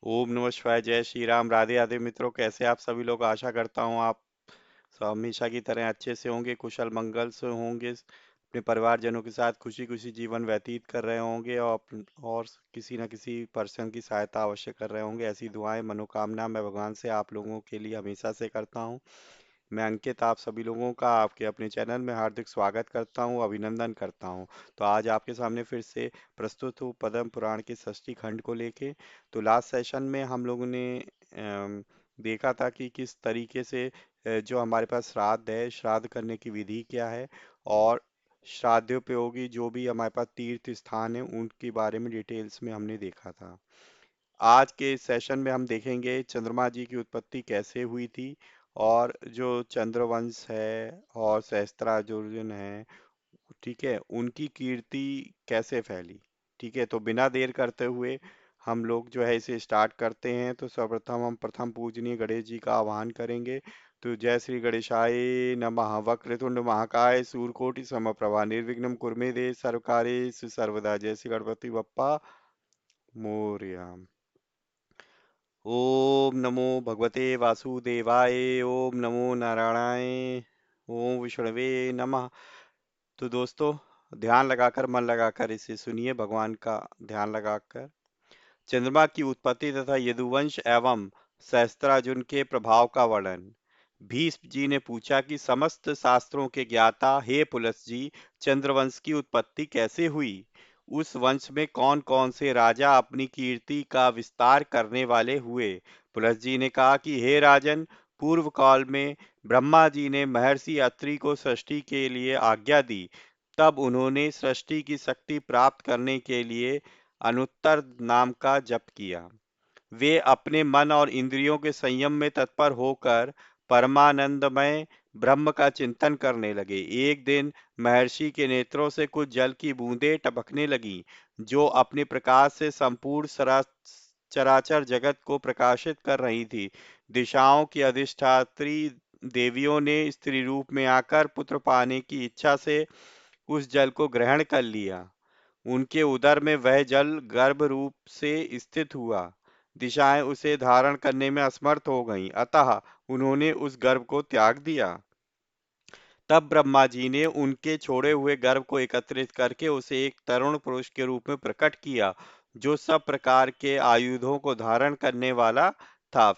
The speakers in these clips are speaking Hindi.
ओम नमः शिवाय। जय श्री राम। राधे राधे मित्रों, कैसे आप सभी लोग। आशा करता हूँ आप हमेशा की तरह अच्छे से होंगे, कुशल मंगल से होंगे, अपने परिवारजनों के साथ खुशी खुशी जीवन व्यतीत कर रहे होंगे और किसी न किसी पर्सन की सहायता अवश्य कर रहे होंगे। ऐसी दुआएं मनोकामना मैं भगवान से आप लोगों के लिए हमेशा से करता हूँ। मैं अंकित आप सभी लोगों का आपके अपने चैनल में हार्दिक स्वागत करता हूं, अभिनंदन करता हूं। तो आज आपके सामने फिर से प्रस्तुत हूँ पद्म पुराण के षष्ठी खंड को लेके। तो लास्ट सेशन में हम लोगों ने देखा था कि किस तरीके से जो हमारे पास श्राद्ध है, श्राद्ध करने की विधि क्या है, और श्राद्धोपयोगी जो भी हमारे पास तीर्थ स्थान है उनके बारे में डिटेल्स में हमने देखा था। आज के इस सेशन में हम देखेंगे चंद्रमा जी की उत्पत्ति कैसे हुई थी, और जो चंद्रवंश है और सहस्त्रार्जुन है, ठीक है, उनकी कीर्ति कैसे फैली। ठीक है, तो बिना देर करते हुए हम लोग जो है इसे स्टार्ट करते हैं। तो सर्वप्रथम हम प्रथम पूजनीय गणेश जी का आह्वान करेंगे। तो जय श्री गणेशाय नमः। वक्रतुंड महाकाय सूर्यकोटि समप्रभा निर्विघ्नं कुरु मे देव सर्वकार्येषु सर्वदा। जय श्री गणपति बप्पा मोरया। ओम नमो भगवते वासुदेवाय। ओम नमो नारायणाय। ओम विष्णवे नमः। तो दोस्तों, ध्यान लगाकर, मन लगाकर इसे सुनिए, भगवान का ध्यान लगाकर। चंद्रमा की उत्पत्ति तथा यदुवंश एवं सहस्त्रार्जुन के प्रभाव का वर्णन। भीष्म जी ने पूछा कि समस्त शास्त्रों के ज्ञाता हे पुलस जी, चंद्रवंश की उत्पत्ति कैसे हुई। उस वंश में कौन कौन से राजा अपनी कीर्ति का विस्तार करने वाले हुए। पुलस जी ने कहा कि हे राजन, पूर्व काल में ब्रह्मा जी ने महर्षि अत्रि को सृष्टि के लिए आज्ञा दी। तब उन्होंने सृष्टि की शक्ति प्राप्त करने के लिए अनुत्तर नाम का जप किया। वे अपने मन और इंद्रियों के संयम में तत्पर होकर परमानंदमय ब्रह्म का चिंतन करने लगे। एक दिन महर्षि के नेत्रों से कुछ जल की बूंदें टपकने लगीं, जो अपने प्रकाश से संपूर्ण चराचर जगत को प्रकाशित कर रही थी। दिशाओं की अधिष्ठात्री देवियों ने स्त्री रूप में आकर पुत्र पाने की इच्छा से उस जल को ग्रहण कर लिया। उनके उदर में वह जल गर्भ रूप से स्थित हुआ। दिशाएं उसे धारण करने में असमर्थ हो गईं, अतः उन्होंने उस गर्भ को त्याग दिया। तब ब्रह्मा जी ने उनके छोड़े हुए गर्भ को एकत्रित करके उसे एक तरुण पुरुष के रूप में प्रकट किया, जो सब प्रकार के आयुधों को धारण करने वाला था।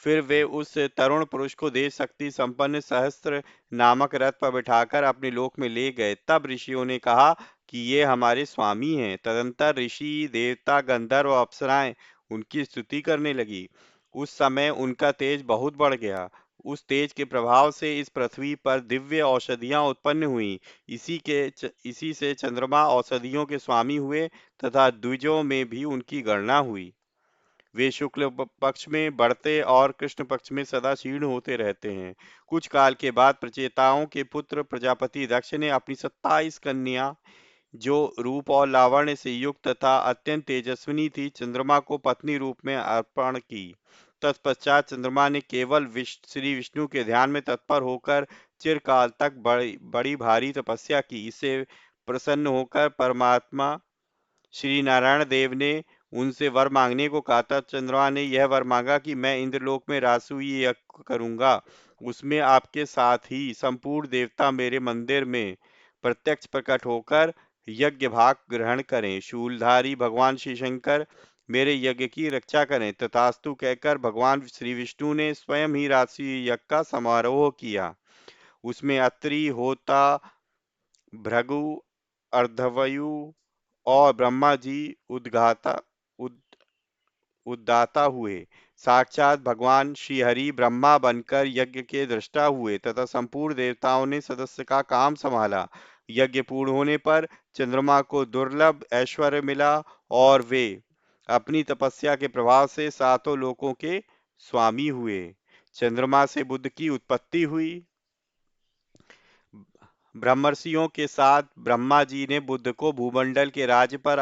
फिर वे उस तरुण पुरुष को देव शक्ति संपन्न सहस्त्र नामक रथ पर बिठाकर अपने लोक में ले गए। तब ऋषियों ने कहा कि ये हमारे स्वामी हैं। तदंतर ऋषि देवता गंधर्व और अप्सराएं उनकी स्तुति करने लगी। उस समय उनका तेज बहुत बढ़ गया। उस तेज के प्रभाव से इस पृथ्वी पर दिव्य औषधियां उत्पन्न हुई। इसी से चंद्रमा औषधियों के स्वामी हुए तथा द्विजों में भी उनकी गणना हुई। वे शुक्ल पक्ष में बढ़ते और कृष्ण पक्ष में सदा क्षीण होते रहते हैं। कुछ काल के बाद प्रचेताओं के पुत्र प्रजापति दक्ष ने अपनी 27 कन्या, जो रूप और लावण्य से युक्त तथा अत्यंत तेजस्विनी थी, चंद्रमा को पत्नी रूप में अर्पण की। तत्पश्चात चंद्रमा ने केवल श्री विष्णु के ध्यान में तत्पर होकर चिरकाल तक बड़ी बड़ी भारी तपस्या की। इससे प्रसन्न होकर परमात्मा श्री नारायण देव ने उनसे वर मांगने को कहा। था चंद्रमा ने यह वर मांगा कि मैं इंद्रलोक में राजसूय यज्ञ करूंगा। उसमें आपके साथ ही संपूर्ण देवता मेरे मंदिर में प्रत्यक्ष प्रकट होकर यज्ञ भाग ग्रहण करें। शूलधारी भगवान श्री शंकर मेरे यज्ञ की रक्षा करें। तथास्तु कहकर भगवान श्री विष्णु ने स्वयं ही राजसूय यज्ञ का समारोह किया। उसमें अत्रि, होता, भृगु, अर्धवयु और ब्रह्मा जी उद्गाता उद, उद्दाता हुए। साक्षात भगवान श्री हरि ब्रह्मा बनकर यज्ञ के दृष्टा हुए तथा संपूर्ण देवताओं ने सदस्य का काम संभाला। यज्ञ पूर्ण होने पर चंद्रमा को दुर्लभ ऐश्वर्य मिला और वे अपनी तपस्या के प्रभाव से सातों लोकों के स्वामी हुए। चंद्रमा से बुद्ध की उत्पत्ति हुई। ब्रह्मर्षियों के साथ ब्रह्मा जी ने बुद्ध को भूमंडल के राज्य पर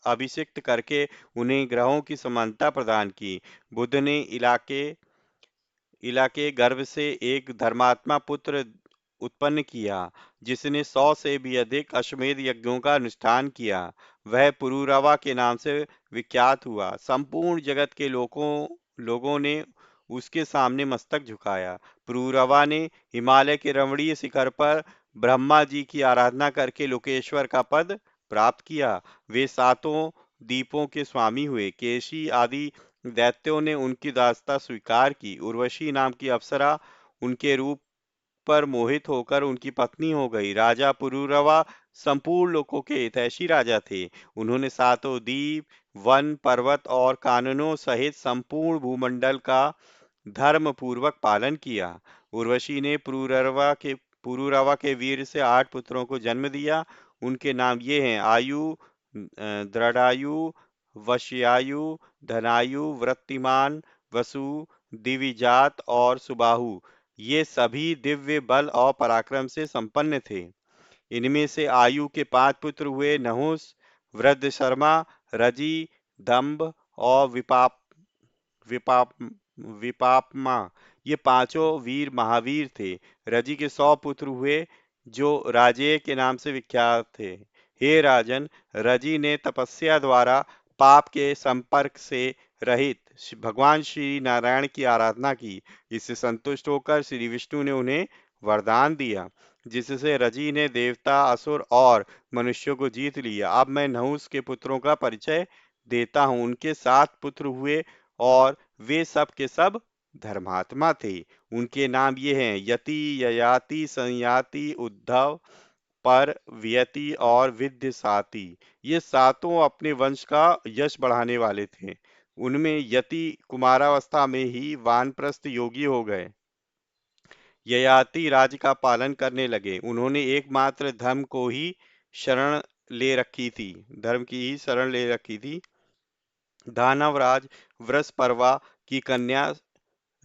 अभिषिक्त करके उन्हें ग्रहों की समानता प्रदान की। बुद्ध ने इलाके इलाके गर्भ से एक धर्मात्मा पुत्र उत्पन्न किया, जिसने 100 से भी अधिक अश्वमेध यज्ञों का अनुष्ठान किया। वह पुरूरवा के नाम से विख्यात हुआ। संपूर्ण जगत के लोगों ने उसके सामने मस्तक झुकाया। पुरूरवा ने हिमालय के रमणीय शिखर पर ब्रह्मा जी की आराधना करके लोकेश्वर का पद प्राप्त किया। वे सातों द्वीपों के स्वामी हुए। केशी आदि दैत्यों ने उनकी दासता स्वीकार की। उर्वशी नाम की अप्सरा उनके रूप पर मोहित होकर उनकी पत्नी हो गई। राजा पुरूरवा संपूर्ण लोकों के हितैषी राजा थे। उन्होंने सातों द्वीप, वन, पर्वत और काननों सहित संपूर्ण भूमंडल का धर्म पूर्वक पालन किया। उर्वशी ने पुरूरवा के वीर से 8 पुत्रों को जन्म दिया। उनके नाम ये हैं: आयु, दृढ़ायु, वश्यायु, धनायु, वृत्तिमान, वसु, दिविजात और सुबाहु। ये सभी दिव्य बल और पराक्रम से संपन्न थे। इनमें से आयु के 5 पुत्र हुए: नहुस, वृद्धशर्मा, रजि, दंभ और विपाप विपापमा। ये पांचों वीर महावीर थे। रजि के 100 पुत्र हुए, जो राजेय के नाम से विख्यात थे। हे राजन, रजि ने तपस्या द्वारा पाप के संपर्क से रहित भगवान श्री नारायण की आराधना की। इससे संतुष्ट होकर श्री विष्णु ने उन्हें वरदान दिया, जिससे रजि ने देवता, असुर और मनुष्यों को जीत लिया। अब मैं नहुस के पुत्रों का परिचय देता हूँ। उनके 7 पुत्र हुए और वे सब के सब धर्मात्मा थे। उनके नाम ये हैं: यति, ययाति, संयाति, उद्धव, पर, व्यति और विद्यसाती। ये सातों अपने वंश का यश बढ़ाने वाले थे। उनमें यति कुमारावस्था में ही वानप्रस्थ योगी हो गए। ययाति राज्य का पालन करने लगे। उन्होंने एकमात्र धर्म की ही शरण ले रखी थी। दानवराज वृषपर्वा की कन्या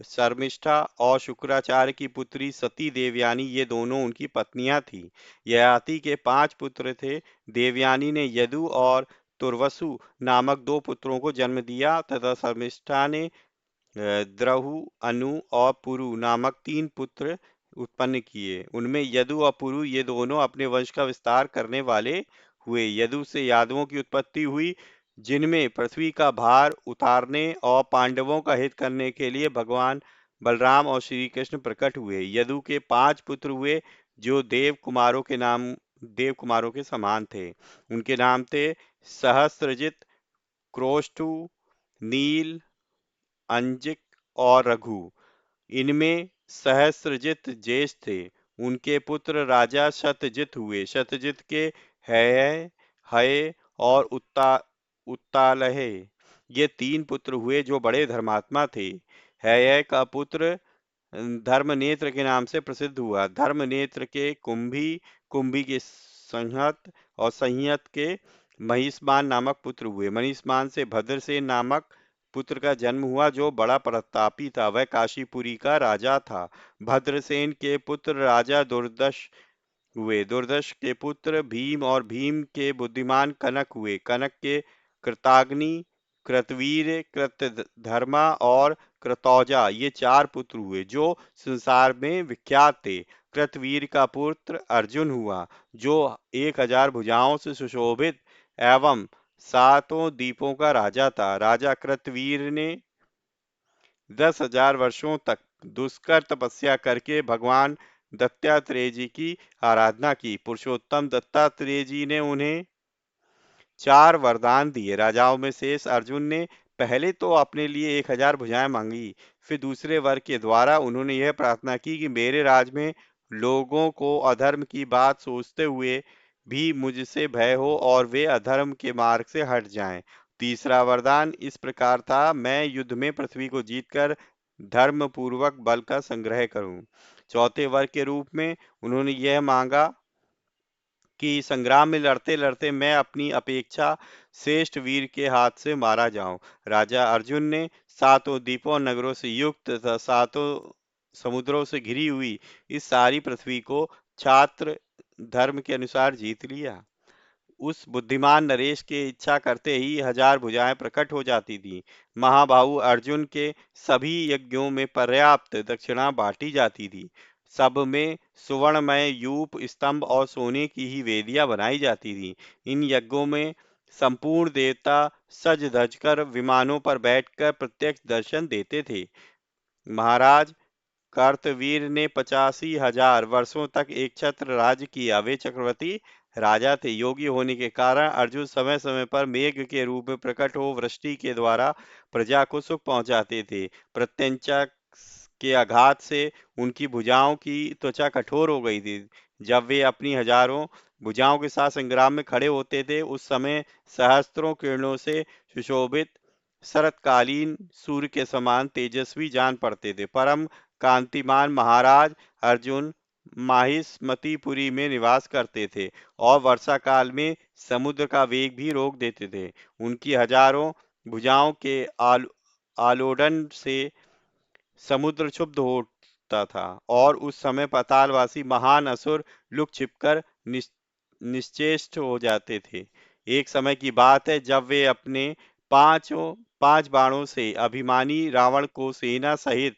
शर्मिष्ठा और शुक्राचार्य की पुत्री सती देवयानी, ये दोनों उनकी पत्नियां थीं। ययाति के 5 पुत्र थे। देवयानी ने यदु और तुर्वसु नामक 2 पुत्रों को जन्म दिया तथा शर्मिष्ठा ने द्रहु, अनु और पुरु नामक 3 पुत्र उत्पन्न किए। उनमें यदु और पुरु ये दोनों अपने वंश का विस्तार करने वाले हुए। यदु से यादवों की उत्पत्ति हुई, जिनमें पृथ्वी का भार उतारने और पांडवों का हित करने के लिए भगवान बलराम और श्री कृष्ण प्रकट हुए। यदु के 5 पुत्र हुए, जो देव कुमारों के समान थे। उनके नाम थे: सहस्त्रजित, क्रोष्टु, नील, अंजिक और रघु। इनमें सहस्त्रजित ज्येष्ठ थे। उनके पुत्र राजा शतजित हुए। शतजित के हय, हय और उत्तालह, ये 3 पुत्र हुए, जो बड़े धर्मात्मा थे। हय का पुत्र धर्मनेत्र के नाम से प्रसिद्ध हुआ। धर्मनेत्र के कुंभी, कुंभी के संहत और संयत के महिष्मान नामक पुत्र हुए। महिष्मान से भद्रसेन नामक पुत्र का जन्म हुआ, जो बड़ा प्रतापी था। वह काशीपुरी का राजा था। भद्रसेन के पुत्र राजा दुर्दश हुए। दुर्दश के पुत्र भीम और भीम के बुद्धिमान कनक हुए। कनक के कृताग्नि, कृतवीर, कृतधर्मा और कृतौजा, ये 4 पुत्र हुए, जो संसार में विख्यात थे। कृतवीर का पुत्र अर्जुन हुआ, जो 1000 भुजाओं से सुशोभित एवं सातों द्वीपों का राजा था। राजा कृतवीर ने 10,000 वर्षों तक दुष्कर तपस्या करके भगवान दत्तात्रेय जी की आराधना की। पुरुषोत्तम दत्तात्रेय जी ने उन्हें 4 वरदान दिए। राजाओं में शेष अर्जुन ने पहले तो अपने लिए 1000 भुजाएं मांगी। फिर दूसरे वर के द्वारा उन्होंने यह प्रार्थना की कि मेरे राज में लोगों को अधर्म की बात सोचते हुए भी मुझसे भय हो और वे अधर्म के मार्ग से हट जाएं। तीसरा वरदान इस प्रकार था: मैं युद्ध में पृथ्वी को जीतकर धर्म पूर्वक बल का संग्रह करूं। चौथे वर के रूप में उन्होंने यह मांगा कि संग्राम में लड़ते लड़ते मैं अपनी अपेक्षा श्रेष्ठ वीर के हाथ से मारा जाऊं। राजा अर्जुन ने सातों द्वीपों और नगरों से युक्त तथा सातों समुद्रों से घिरी हुई इस सारी पृथ्वी को छात्र धर्म के अनुसार जीत लिया। उस बुद्धिमान नरेश के इच्छा करते ही 1000 भुजाएं प्रकट हो जाती थी। महाबाहु अर्जुन के सभी यज्ञों में पर्याप्त दक्षिणा बांटी जाती थी। सब में सुवर्णमय यूप स्तंभ और सोने की ही वेदियां बनाई जाती थी। इन यज्ञों में संपूर्ण देवता सज धज कर विमानों पर बैठकर प्रत्यक्ष दर्शन देते थे। महाराज कार्तवीर ने 85,000 वर्षों तक एक छत्र राज्य किया। वे चक्रवर्ती राजा थे। योगी होने के कारण अर्जुन समय समय पर मेघ के रूप में प्रकट हो वृष्टि के द्वारा प्रजा को सुख पहुंचाते थे। प्रत्यंचा के आघात से उनकी भुजाओं की त्वचा कठोर हो गई थी। जब वे अपनी हजारों भुजाओं के साथ संग्राम में खड़े होते थे, उस समय सहस्त्रों किरणों से सुशोभित शरतकालीन सूर्य के समान तेजस्वी जान पड़ते थे। परम कांतिमान महाराज अर्जुन माहिष्मतीपुरी में निवास करते थे और वर्षा काल में समुद्र का वेग भी रोक देते थे। उनकी हजारों भुजाओं के आलोडन से समुद्र क्षुब्ध होता था और उस समय पातालवासी महान असुर लुक छिपकर निश्चेष्ट हो जाते थे। एक समय की बात है जब वे अपने पांच बाणों से अभिमानी रावण को सेना सहित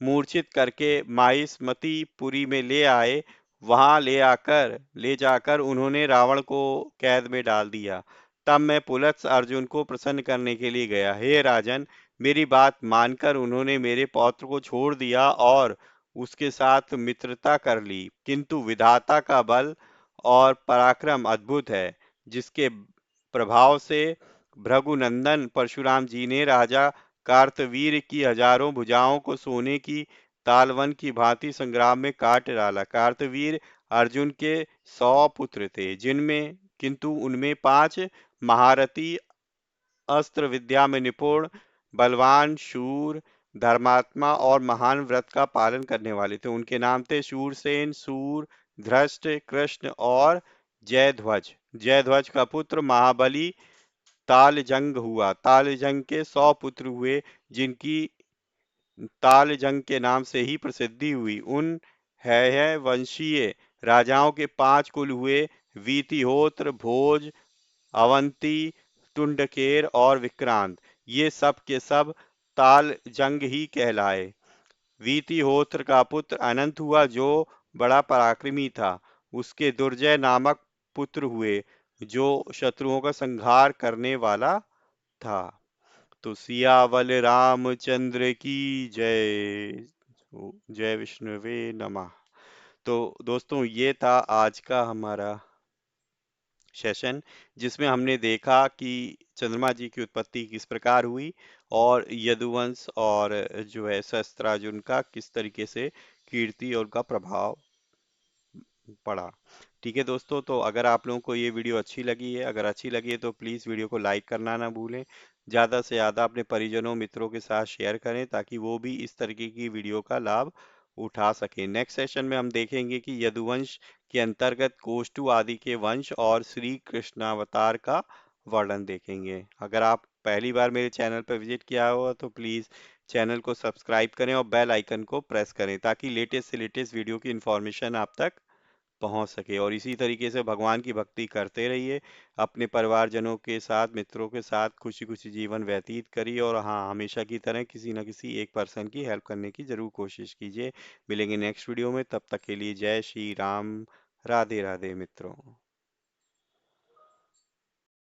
मूर्छित करके माहिष्मतीपुरी में ले आए। वहां ले जाकर उन्होंने रावण को कैद में डाल दिया। तब मैं पुलत्स अर्जुन को प्रसन्न करने के लिए गया। हे राजन, मेरी बात मानकर उन्होंने मेरे पौत्र को छोड़ दिया और उसके साथ मित्रता कर ली। किंतु विधाता का बल और पराक्रम अद्भुत है, जिसके प्रभाव से भृगुनंदन परशुराम जी ने राजा कार्तवीर की हजारों भुजाओं को सोने की तालवन की भांति संग्राम में काट डाला। कार्तवीर अर्जुन के 100 पुत्र थे, जिनमें किंतु उनमें 5 महारथी, अस्त्र विद्या में निपुण, बलवान, शूर, धर्मात्मा और महान व्रत का पालन करने वाले थे। उनके नाम थे शूरसेन, सूर, धृष्ट, कृष्ण और जयध्वज। जयध्वज का पुत्र महाबली तालजंग हुआ। तालजंग के 100 पुत्र हुए, जिनकी तालजंग के नाम से ही प्रसिद्धि हुई। उन है वंशीय राजाओं के 5 कुल हुए, वीतिहोत्र, भोज, अवंती, टुंडकेर और विक्रांत। ये सब के सब तालजंग ही कहलाए। वीतिहोत्र का पुत्र अनंत हुआ, जो बड़ा पराक्रमी था। उसके दुर्जय नामक पुत्र हुए, जो शत्रुओं का संहार करने वाला था। तो सियावल रामचंद्र की जय। जय विष्णुवे नमः। तो दोस्तों, ये था आज का हमारा सेशन, जिसमें हमने देखा कि चंद्रमा जी की उत्पत्ति किस प्रकार हुई और यदुवंश और जो है सहस्त्रार्जुन का किस तरीके से कीर्ति और उनका प्रभाव पड़ा। ठीक है दोस्तों, तो अगर आप लोगों को ये वीडियो अच्छी लगी है, अगर अच्छी लगी है तो प्लीज़ वीडियो को लाइक करना ना भूलें। ज़्यादा से ज़्यादा अपने परिजनों मित्रों के साथ शेयर करें, ताकि वो भी इस तरीके की वीडियो का लाभ उठा सकें। नेक्स्ट सेशन में हम देखेंगे कि यदुवंश के अंतर्गत कोष्टू आदि के वंश और श्री कृष्णावतार का वर्णन देखेंगे। अगर आप पहली बार मेरे चैनल पर विजिट किया हो तो प्लीज़ चैनल को सब्सक्राइब करें और बेल आइकन को प्रेस करें, ताकि लेटेस्ट से लेटेस्ट वीडियो की इन्फॉर्मेशन आप तक पहुंच सके। और इसी तरीके से भगवान की भक्ति करते रहिए, अपने परिवारजनों के साथ, मित्रों के साथ खुशी खुशी जीवन व्यतीत करिए। और हाँ, हमेशा की तरह किसी न किसी एक पर्सन की हेल्प करने की जरूर कोशिश कीजिए। मिलेंगे नेक्स्ट वीडियो में, तब तक के लिए जय श्री राम। राधे राधे मित्रों।